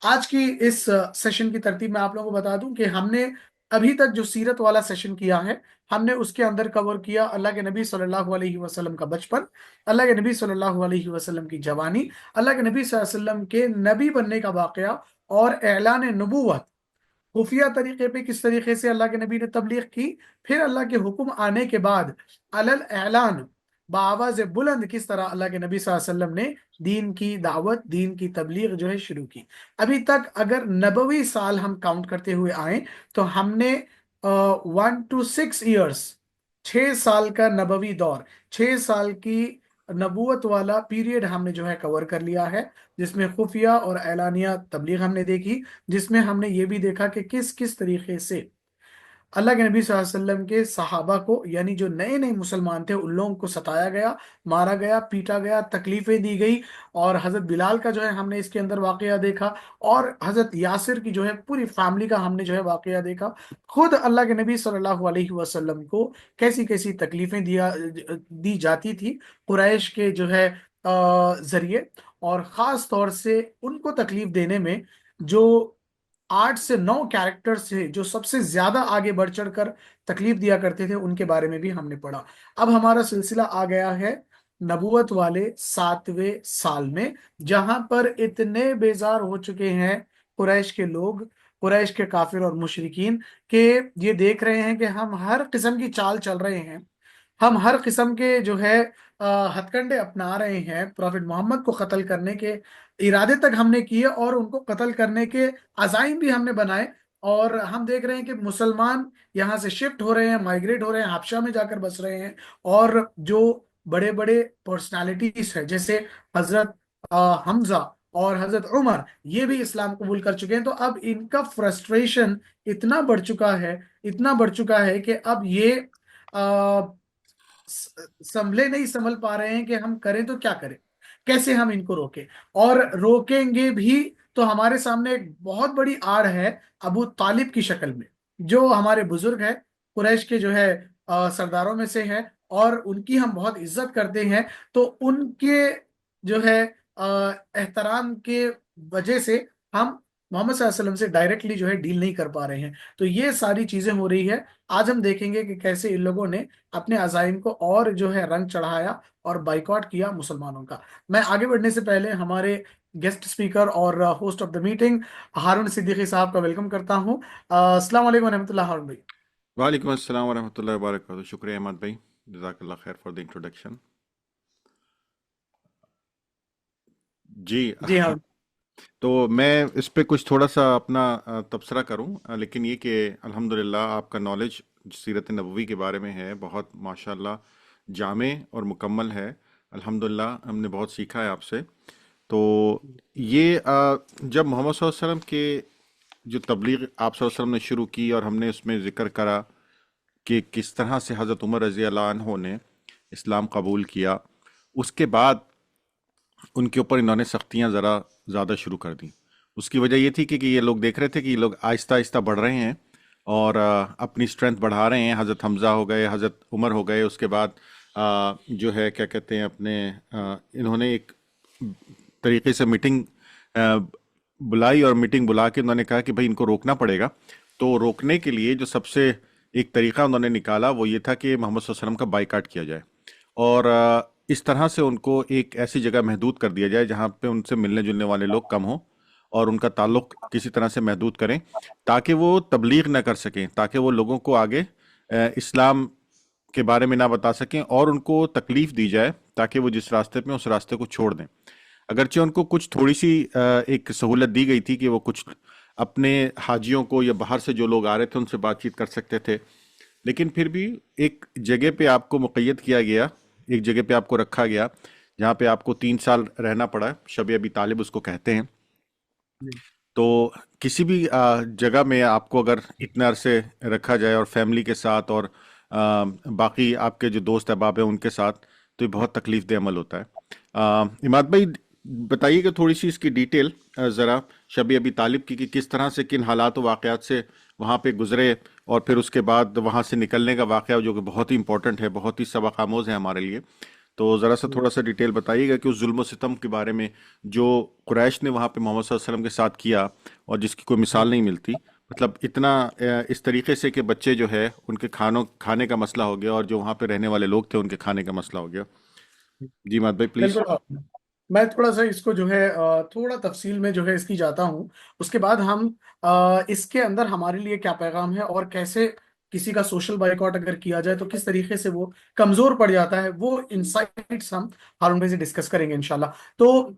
आज की इस सेशन की तरतीब मैं आप लोगों को बता दूं कि हमने अभी तक जो सीरत वाला सेशन किया है, हमने उसके अंदर कवर किया अल्लाह के नबी सल्लल्लाहु अलैहि वसल्लम का बचपन, अल्लाह के नबी सल्लल्लाहु अलैहि वसल्लम की जवानी, अल्लाह के नबी सल्लल्लाहु अलैहि वसल्लम के नबी बनने का वाकया और ऐलान नबूवत खुफिया तरीके पे किस तरीके से अल्लाह के नबी ने तबलीग की। फिर अल्लाह के हुक्म आने के बाद अलल ऐलान बाआवाज़ बुलंद किस तरह अल्लाह के नबी सल्लल्लाहु अलैहि वसल्लम ने दीन की दावत, दीन की तबलीग जो है शुरू की। अभी तक अगर नबवी साल हम काउंट करते हुए आए तो हमने 1 to 6 years, 6 साल का नबवी दौर, 6 साल की नबूवत वाला पीरियड हमने जो है कवर कर लिया है, जिसमें खुफिया और एलानिया तबलीग हमने देखी, जिसमें हमने ये भी देखा कि किस किस तरीके से अल्लाह के नबी सल्लल्लाहु अलैहि वसल्लम के सहाबा को, यानी जो नए नए मुसलमान थे, उन लोगों को सताया गया, मारा गया, पीटा गया, तकलीफें दी गई। और हजरत बिलाल का जो है हमने इसके अंदर वाकया देखा, और हजरत यासिर की जो है पूरी फैमिली का हमने जो है वाकया देखा। खुद अल्लाह के नबी सल्लल्लाहु अलैहि वसल्लम को कैसी कैसी तकलीफें दी जाती थी कुरैश के जो है जरिए, और ख़ास तौर से उनको तकलीफ देने में जो 8 से 9 कैरेक्टर्स थे जो सबसे ज्यादा आगे बढ़ चढ़ कर तकलीफ दिया करते थे, उनके बारे में भी हमने पढ़ा। अब हमारा सिलसिला आ गया है नबूवत वाले 7वें साल में, जहां पर इतने बेजार हो चुके हैं कुरैश के लोग, कुरैश के काफिर और मुशरिकीन, के ये देख रहे हैं कि हम हर किस्म की चाल चल रहे हैं, हम हर किस्म के जो है हथकंडे अपना रहे हैं, प्रॉफिट मोहम्मद को कत्ल करने के इरादे तक हमने किए और उनको कत्ल करने के अजाइम भी हमने बनाए। और हम देख रहे हैं कि मुसलमान यहाँ से शिफ्ट हो रहे हैं, माइग्रेट हो रहे हैं, हबशा में जाकर बस रहे हैं। और जो बड़े बड़े पर्सनालिटीज हैं जैसे हजरत हमजा और हजरत उमर, ये भी इस्लाम कबूल कर चुके हैं। तो अब इनका फ्रस्ट्रेशन इतना बढ़ चुका है, इतना बढ़ चुका है कि अब ये संभले नहीं, संभल पा रहे हैं कि हम करें तो क्या करें, कैसे हम इनको रोकें। और रोकेंगे भी तो हमारे सामने एक बहुत बड़ी आड़ है अबू तालिब की शक्ल में, जो हमारे बुजुर्ग है, कुरैश के जो है सरदारों में से है, और उनकी हम बहुत इज्जत करते हैं। तो उनके जो है एहतराम के वजह से हम मोहम्मद सल्लल्लाहु अलैहि वसल्लम से डायरेक्टली जो है डील नहीं कर पा रहे हैं। तो ये सारी चीजें हो रही है। आज हम देखेंगे कि कैसे इन लोगों ने अपने अजाइम को और जो है रंग चढ़ाया और बाइकआउट किया मुसलमानों का। मैं आगे बढ़ने से पहले हमारे गेस्ट स्पीकर और होस्ट ऑफ द मीटिंग हारून सिद्दीकी साहब का वेलकम करता हूं। अस्सलाम वालेकुम रहमतुल्लाह हारून भाई। वालेकुम अस्सलाम वरहमतुल्लाहि वबरकातुहू। शुक्रिया अहमद भाई, जज़ाकल्लाह खैर फॉर द इंट्रोडक्शन। जी। जी हाँ। तो मैं इस पे कुछ थोड़ा सा अपना तबसरा करूं, लेकिन ये कि अल्हम्दुलिल्लाह आपका नॉलेज सीरत नबवी के बारे में है बहुत माशाल्लाह जामे और मुकम्मल है। अल्हम्दुलिल्लाह हमने बहुत सीखा है आपसे। तो ये जब मोहम्मद सल्लल्लाहु अलैहि वसल्लम के जो तबलीग आप सल्लल्लाहु अलैहि वसल्लम ने शुरू की और हमने उसमें ज़िक्र करा कि किस तरह से हज़रत उमर रज़ी अल्लाह अन्हो ने इस्लाम कबूल किया, उसके बाद उनके ऊपर इन्होंने सख्तियां ज़रा ज़्यादा शुरू कर दी। उसकी वजह ये थी कि ये लोग देख रहे थे कि ये लोग आहिस्ता आहिस्ता बढ़ रहे हैं और अपनी स्ट्रेंथ बढ़ा रहे हैं। हज़रत हमज़ा हो गए, हज़रत उमर हो गए, उसके बाद जो है क्या कहते हैं अपने इन्होंने एक तरीके से मीटिंग बुलाई और मीटिंग बुला के उन्होंने कहा कि भाई इनको रोकना पड़ेगा। तो रोकने के लिए जो सबसे एक तरीका उन्होंने निकाला वो ये था कि मोहम्मद सल्लल्लाहु अलैहि वसल्लम का बाइकाट किया जाए और इस तरह से उनको एक ऐसी जगह महदूद कर दिया जाए जहाँ पे उनसे मिलने जुलने वाले लोग कम हों और उनका ताल्लुक किसी तरह से महदूद करें, ताकि वो तबलीग ना कर सकें, ताकि वो लोगों को आगे इस्लाम के बारे में ना बता सकें और उनको तकलीफ दी जाए ताकि वो जिस रास्ते पे हैं, उस रास्ते को छोड़ दें। अगरचे उनको कुछ थोड़ी सी एक सहूलत दी गई थी कि वो कुछ अपने हाजियों को या बाहर से जो लोग आ रहे थे उनसे बातचीत कर सकते थे, लेकिन फिर भी एक जगह पे आपको मुक़य्यद किया गया, एक जगह पे आपको रखा गया जहाँ पे आपको 3 साल रहना पड़ा। शब अबी तालिब उसको कहते हैं। जी। तो किसी भी जगह में आपको अगर इतने अरसे रखा जाए और फैमिली के साथ और बाकी आपके जो दोस्त अहबाब हैं उनके साथ, तो ये बहुत तकलीफ दे अमल होता है। इमाद भाई बताइएगा थोड़ी सी इसकी डिटेल ज़रा शब अबी तालिब की कि किस तरह से किन हालात व वाक़यात से वहाँ पे गुजरे और फिर उसके बाद वहाँ से निकलने का वाक़या जो कि बहुत ही इंपॉर्टेंट है, बहुत ही सबक आमोज़ है हमारे लिए। तो ज़रा सा थोड़ा सा डिटेल बताइएगा कि उस जुल्म सितम के बारे में जो कुरैश ने वहाँ पे मोहम्मद सल्लल्लाहु अलैहि वसल्लम के साथ किया, और जिसकी कोई मिसाल नहीं मिलती। मतलब इतना इस तरीके से कि बच्चे जो है उनके खाने का मसला हो गया, और जो वहाँ पे रहने वाले लोग थे उनके खाने का मसला हो गया। जी मात भाई प्लीज़। बिल्कुल। मैं थोड़ा सा इसको जो है थोड़ा तफसील में जो है इसकी जाता हूँ। उसके बाद हम इसके अंदर हमारे लिए क्या पैगाम है और कैसे किसी का सोशल बाइकआउट अगर किया जाए तो किस तरीके से वो कमजोर पड़ जाता है, वो इंसाइट्स हम हारून भाई से डिस्कस करेंगे इंशाल्लाह। तो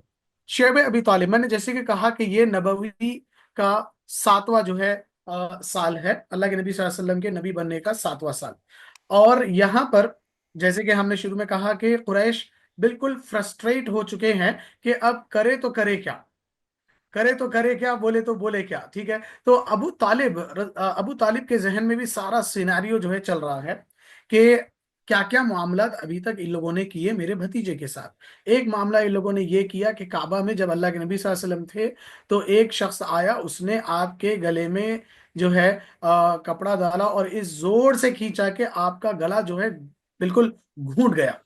शेब अबी तालिब, मैंने जैसे कि कहा कि ये नबवी का 7वां जो है साल है, अल्लाह के नबी सल्लल्लाहु अलैहि वसल्लम के नबी बनने का 7वां साल। और यहाँ पर जैसे कि हमने शुरू में कहा कि कुरैश बिल्कुल फ्रस्ट्रेट हो चुके हैं कि अब करे तो करे क्या, करे तो करे क्या, बोले तो बोले क्या, ठीक है। तो अबू तालिब के जहन में भी सारा सिनेरियो जो है चल रहा है कि क्या क्या मामला अभी तक इन लोगों ने किए मेरे भतीजे के साथ। एक मामला इन लोगों ने ये किया कि काबा में जब अल्लाह के नबी सल्लल्लाहु अलैहि वसल्लम थे तो एक शख्स आया, उसने आपके गले में जो है कपड़ा डाला और इस जोर से खींचा कि आपका गला जो है बिल्कुल घूट गया।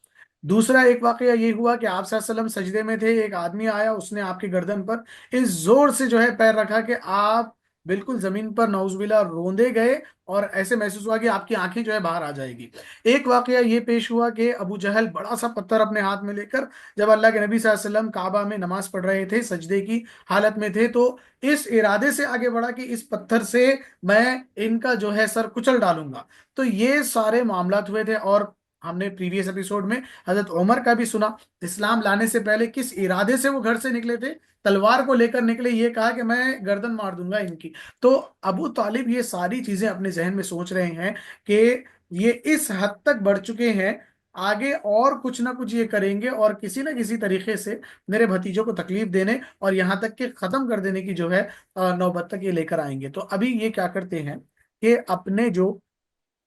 दूसरा एक वाकया ये हुआ कि आप सल्लल्लाहु अलैहि वसल्लम सजदे में थे, एक आदमी आया, उसने आपकी गर्दन पर इस जोर से जो है पैर रखा कि आप बिल्कुल जमीन पर नौजुबिल्ला रोंदे गए और ऐसे महसूस हुआ कि आपकी आंखें जो है बाहर आ जाएगी। एक वाकया ये पेश हुआ कि अबू जहल बड़ा सा पत्थर अपने हाथ में लेकर जब अल्लाह के नबी सल्लल्लाहु अलैहि वसल्लम काबा में नमाज पढ़ रहे थे, सजदे की हालत में थे, तो इस इरादे से आगे बढ़ा कि इस पत्थर से मैं इनका जो है सर कुचल डालूंगा। तो ये सारे मामलात हुए थे। और हमने प्रीवियस एपिसोड में हजरत उमर का भी सुना, इस्लाम लाने से पहले किस इरादे से वो घर से निकले थे, तलवार को लेकर निकले, ये कहा कि मैं गर्दन मार दूंगा इनकी। तो अबू तालिब ये सारी चीजें अपने जहन में सोच रहे हैं कि ये इस हद तक बढ़ चुके हैं, आगे और कुछ ना कुछ ये करेंगे और किसी ना किसी तरीके से मेरे भतीजों को तकलीफ देने और यहाँ तक कि खत्म कर देने की जो है नौबत तक ये लेकर आएंगे। तो अभी ये क्या करते हैं कि अपने जो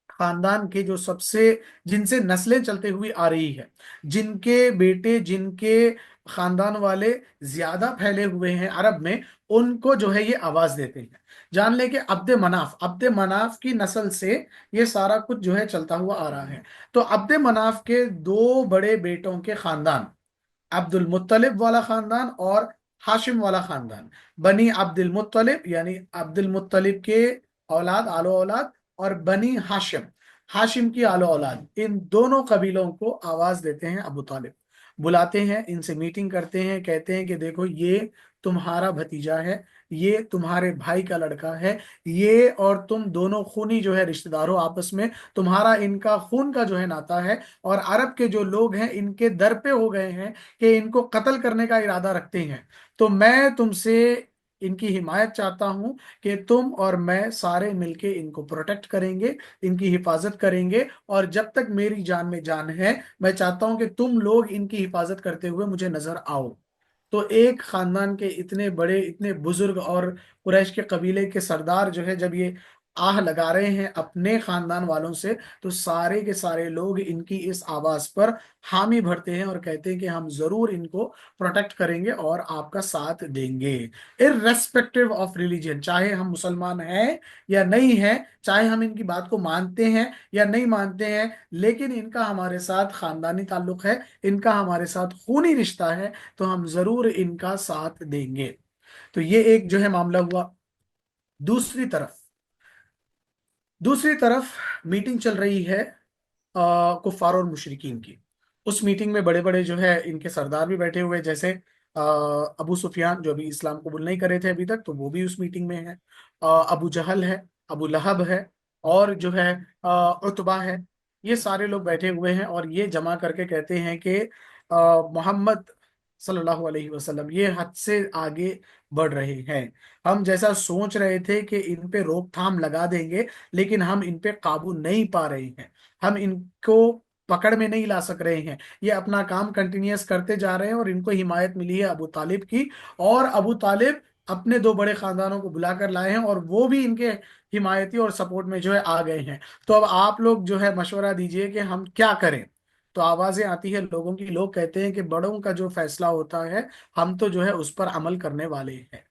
खानदान के जो सबसे जिनसे नस्लें चलते हुई आ रही है, जिनके बेटे जिनके खानदान वाले ज्यादा फैले हुए हैं अरब में, उनको जो है ये आवाज देते हैं। जान ले कि अब्दे मनाफ की नस्ल से ये सारा कुछ जो है चलता हुआ आ रहा है। तो अब्दे मनाफ के दो बड़े बेटों के खानदान, अब्दुल मुत्तलिब वाला खानदान और हाशिम वाला खानदान, बनी अब्दुल मुत्तलिब यानी अब्दुल मुत्तलिब के औलाद आलो औलाद, और बनी हाशिम हाशिम की आलो औलाद, इन दोनों कबीलों को आवाज देते हैं अबू तालिब। बुलाते हैं, इनसे मीटिंग करते हैं, कहते हैं कि देखो ये तुम्हारा भतीजा है, ये तुम्हारे भाई का लड़का है, ये और तुम दोनों खूनी जो है रिश्तेदार हो आपस में, तुम्हारा इनका खून का जो है नाता है, और अरब के जो लोग हैं इनके दर पे हो गए हैं कि इनको कत्ल करने का इरादा रखते हैं। तो मैं तुमसे इनकी हिमायत चाहता हूं कि तुम और मैं सारे मिलके इनको प्रोटेक्ट करेंगे, इनकी हिफाजत करेंगे, और जब तक मेरी जान में जान है मैं चाहता हूं कि तुम लोग इनकी हिफाजत करते हुए मुझे नजर आओ। तो एक खानदान के इतने बड़े इतने बुजुर्ग और कुरैश के कबीले के सरदार जो है जब ये आह लगा रहे हैं अपने खानदान वालों से, तो सारे के सारे लोग इनकी इस आवाज पर हामी भरते हैं और कहते हैं कि हम जरूर इनको प्रोटेक्ट करेंगे और आपका साथ देंगे, इररेस्पेक्टिव ऑफ रिलीजन, चाहे हम मुसलमान हैं या नहीं हैं, चाहे हम इनकी बात को मानते हैं या नहीं मानते हैं, लेकिन इनका हमारे साथ खानदानी ताल्लुक है, इनका हमारे साथ खूनी रिश्ता है, तो हम जरूर इनका साथ देंगे। तो ये एक जो है मामला हुआ। दूसरी तरफ दूसरी तरफ मीटिंग चल रही है कुफार और मुशरिकीन की। उस मीटिंग में बड़े बड़े जो है इनके सरदार भी बैठे हुए हैं, जैसे अबू सुफियान जो अभी इस्लाम कबूल नहीं करे थे अभी तक, तो वो भी उस मीटिंग में है। अबू जहल है, अबू लहब है, और जो है उतबा है। ये सारे लोग बैठे हुए हैं और ये जमा करके कहते हैं कि मोहम्मद सल्लल्लाहु अलैहि वसल्लम ये हद से आगे बढ़ रहे हैं। हम जैसा सोच रहे थे कि इन पे रोकथाम लगा देंगे, लेकिन हम इन पे काबू नहीं पा रहे हैं, हम इनको पकड़ में नहीं ला सक रहे हैं। ये अपना काम कंटिन्यूअस करते जा रहे हैं और इनको हिमायत मिली है अबू तालिब की, और अबू तालिब अपने दो बड़े खानदानों को बुलाकर लाए हैं और वो भी इनके हिमायती और सपोर्ट में जो है आ गए हैं। तो अब आप लोग जो है मशवरा दीजिए कि हम क्या करें। तो आवाजें आती है लोगों की, लोग कहते हैं कि बड़ों का जो फैसला होता है हम तो जो है उस पर अमल करने वाले हैं।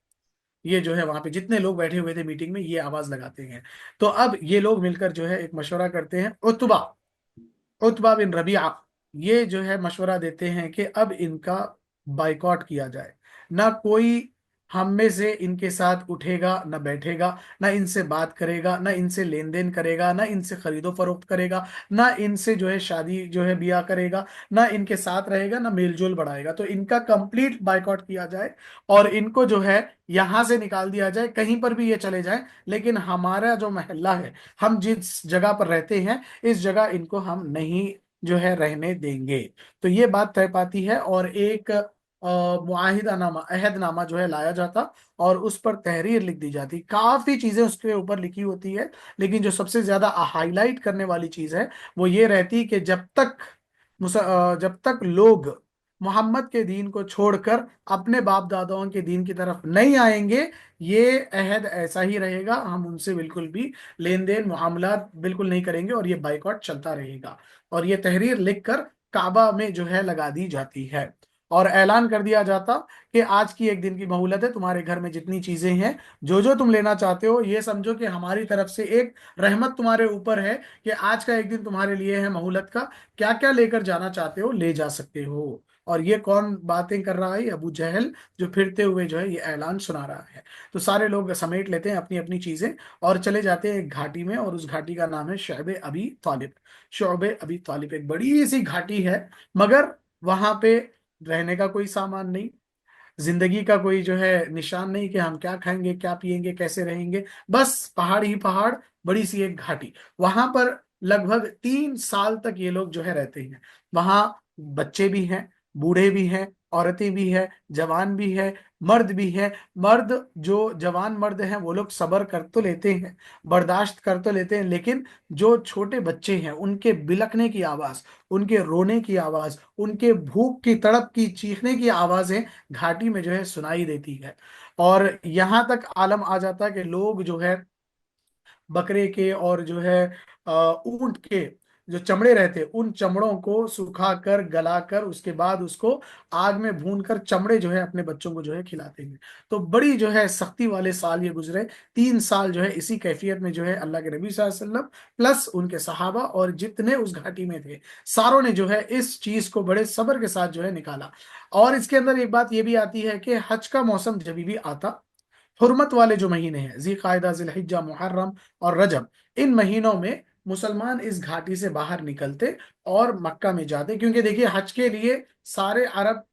ये जो है वहां पे जितने लोग बैठे हुए थे मीटिंग में ये आवाज लगाते हैं। तो अब ये लोग मिलकर जो है एक मशवरा करते हैं। उतबा उतबा बिन रबीआ, ये जो है मशवरा देते हैं कि अब इनका बाइकॉट किया जाए। ना कोई हम में से इनके साथ उठेगा, ना बैठेगा, ना इनसे बात करेगा, ना इनसे लेन देन करेगा, ना इनसे खरीदो फरोख्त करेगा, ना इनसे जो है शादी जो है ब्याह करेगा, ना इनके साथ रहेगा, ना मेलजोल बढ़ाएगा। तो इनका कंप्लीट बाइकॉट किया जाए और इनको जो है यहां से निकाल दिया जाए, कहीं पर भी ये चले जाए, लेकिन हमारा जो मोहल्ला है, हम जिस जगह पर रहते हैं, इस जगह इनको हम नहीं जो है रहने देंगे। तो ये बात तय पाती है और एक मुआहिदानामा, अहदनामा जो है लाया जाता और उस पर तहरीर लिख दी जाती। काफी चीजें उसके ऊपर लिखी होती है, लेकिन जो सबसे ज्यादा हाईलाइट करने वाली चीज है वो ये रहती कि जब तक लोग मोहम्मद के दीन को छोड़कर अपने बाप दादाओं के दीन की तरफ नहीं आएंगे, ये अहद ऐसा ही रहेगा। हम उनसे बिल्कुल भी लेन देन मामला बिल्कुल नहीं करेंगे और ये बाइकॉट चलता रहेगा। और ये तहरीर लिखकर काबा में जो है लगा दी जाती है और ऐलान कर दिया जाता कि आज की एक दिन की मोहलत है, तुम्हारे घर में जितनी चीजें हैं, जो जो तुम लेना चाहते हो, ये समझो कि हमारी तरफ से एक रहमत तुम्हारे ऊपर है कि आज का एक दिन तुम्हारे लिए है मोहलत का। क्या क्या लेकर जाना चाहते हो ले जा सकते हो। और ये कौन बातें कर रहा है? अबू जहल, जो फिरते हुए जो है ये ऐलान सुना रहा है। तो सारे लोग समेट लेते हैं अपनी अपनी चीजें और चले जाते हैं एक घाटी में, और उस घाटी का नाम है शअब अबी तालिब। शअब अबी तालिब एक बड़ी सी घाटी है, मगर वहां पे रहने का कोई सामान नहीं, जिंदगी का कोई जो है निशान नहीं कि हम क्या खाएंगे, क्या पिएंगे, कैसे रहेंगे। बस पहाड़ ही पहाड़, बड़ी सी एक घाटी। वहां पर लगभग 3 साल तक ये लोग जो है रहते हैं। वहां बच्चे भी हैं, बूढ़े भी हैं, औरतें भी हैं, जवान भी है, मर्द भी है। मर्द, जो जवान मर्द हैं वो लोग सब्र कर तो लेते हैं, बर्दाश्त कर तो लेते हैं, लेकिन जो छोटे बच्चे हैं उनके बिलखने की आवाज, उनके रोने की आवाज, उनके भूख की तड़प की चीखने की आवाजें घाटी में जो है सुनाई देती है। और यहां तक आलम आ जाता है कि लोग जो है बकरे के और जो है ऊंट के जो चमड़े रहते उन चमड़ों को सुखाकर गलाकर उसके बाद उसको आग में भूनकर चमड़े जो है अपने बच्चों को जो है खिलाते हैं। तो बड़ी जो है सख्ती वाले साल ये गुजरे। 3 साल जो है इसी कैफियत में जो है अल्लाह के नबी सल्लल्लाहु अलैहि वसल्लम प्लस उनके सहाबा और जितने उस घाटी में थे, सारों ने जो है इस चीज को बड़े सब्र के साथ जो है निकाला। और इसके अंदर एक बात ये भी आती है कि हज का मौसम जब भी आता, हुर्मत वाले जो महीने हैं, ज़िलक़ाइदा, ज़िलहिज्जा, मुहर्रम और रजब, इन महीनों में मुसलमान इस घाटी से बाहर निकलते और मक्का में जाते। क्योंकि देखिए हज के लिए सारे अरब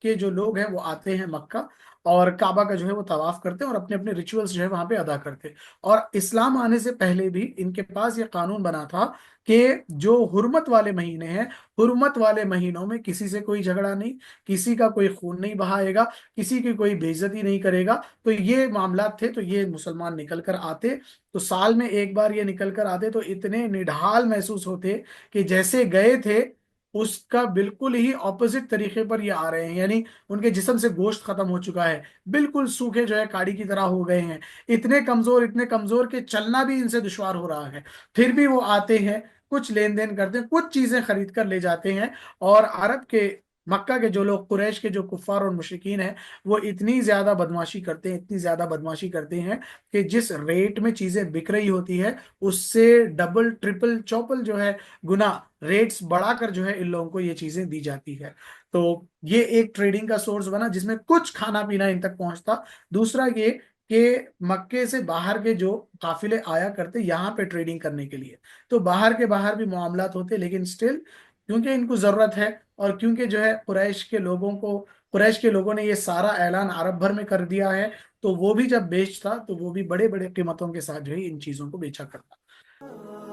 के जो लोग हैं वो आते हैं मक्का, और काबा का जो है वो तवाफ करते हैं और अपने अपने रिचुअल्स जो है वहां पे अदा करते हैं। और इस्लाम आने से पहले भी इनके पास ये कानून बना था कि जो हुर्मत वाले महीने हैं, हुर्मत वाले महीनों में किसी से कोई झगड़ा नहीं, किसी का कोई खून नहीं बहाएगा, किसी की कोई बेइज्जती नहीं करेगा। तो ये मामला थे, तो ये मुसलमान निकल कर आते। तो साल में एक बार ये निकल कर आते तो इतने निढाल महसूस होते कि जैसे गए थे उसका बिल्कुल ही ऑपोजिट तरीके पर ये आ रहे हैं। यानी उनके जिस्म से गोश्त खत्म हो चुका है, बिल्कुल सूखे जो है काड़ी की तरह हो गए हैं, इतने कमजोर, इतने कमजोर कि चलना भी इनसे दुश्वार हो रहा है। फिर भी वो आते हैं, कुछ लेन देन करते हैं, कुछ चीजें खरीद कर ले जाते हैं। और अरब के, मक्का के जो लोग, कुरैश के जो कुफार और मुशरिकीन हैं, वो इतनी ज्यादा बदमाशी करते हैं, इतनी ज्यादा बदमाशी करते हैं कि जिस रेट में चीजें बिक रही होती है उससे डबल ट्रिपल चौपल जो है गुना रेट्स बढ़ाकर जो है इन लोगों को ये चीजें दी जाती है। तो ये एक ट्रेडिंग का सोर्स बना जिसमें कुछ खाना पीना इन तक पहुंचता। दूसरा ये कि मक्के से बाहर के जो काफिले आया करते यहाँ पे ट्रेडिंग करने के लिए, तो बाहर के बाहर भी मामलात होते, लेकिन स्टिल क्योंकि इनको जरूरत है, और क्योंकि जो है कुरैश के लोगों ने ये सारा ऐलान अरब भर में कर दिया है, तो वो भी जब बेचता तो वो भी बड़े बड़े कीमतों के साथ जो है इन चीजों को बेचा करता।